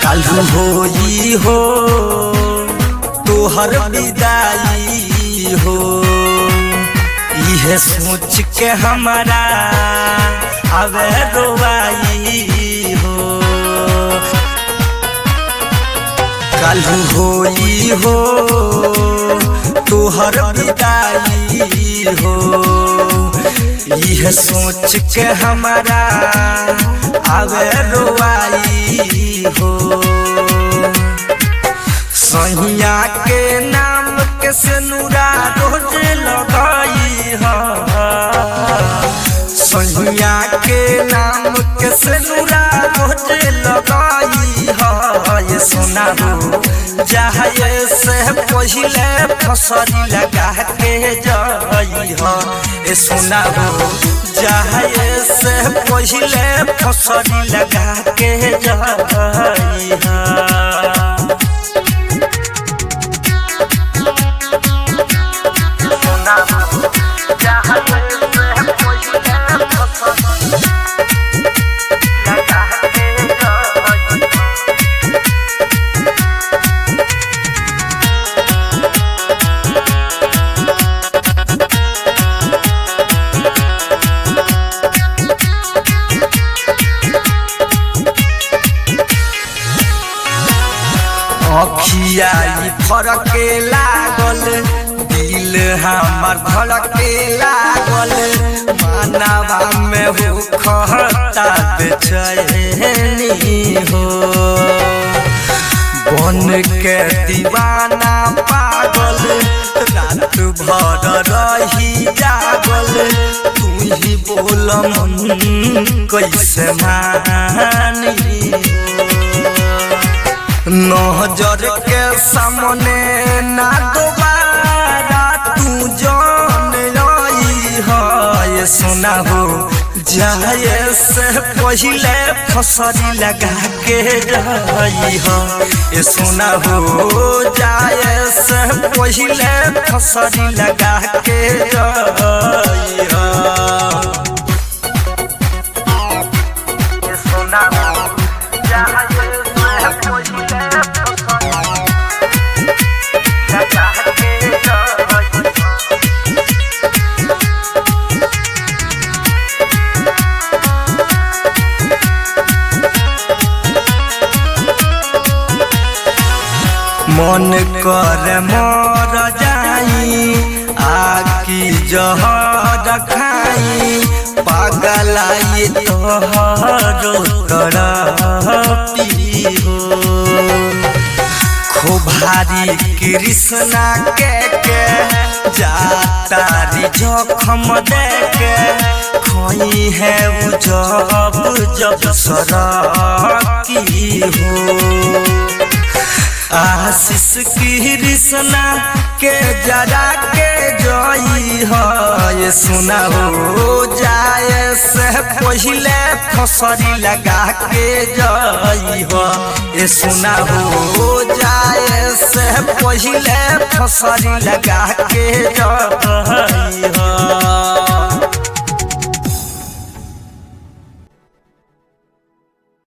काल्हू होई हो तोहर विदाई हो, इहे सोच के हमारा आवे रोवाई हो। काल्हू होई हो तोहर विदाई हो, इहे सोच के हमारा आवे रोवाई हो। सैया के नाम के सिनुरा रोज लगाई हो, सैया के नाम के सिनुरा रोज लगाई हो। ये सुना हो जाए से पहले फसरी लगा के जाई हो, ये सुना हो जाए से पहले फसरी लगा के जाई हो। अखिया फरके लागल, दिल हमार धड़के लागल, मानवा में हो खता बेचैनी हो। बन के दीवाना पागल, रात भर रही जागल, तू ही बोल मन कैसे मानी। नजर के सामने ना दोबारा तू जान आई हो, ये सुना हो जाए से पहले फसरी लगा के जाई हो। ये सुना हो जाए से पहले फसरी लगा के जाई हो। ये सुना हो जाए मन कर मर जाई, आकी जहर खाई, पागलाई तोहरो तरपी हो। खुभारी कृष्णा के जातारी जखम देके, खोई है जब सरकी हो। आशीष कृष्णा के जरा के जई हो, ये सुना हो जाए से पहले फसरी लगा के जई हो। ये सुना हो जाए से पहले फसरी लगा के जई हो।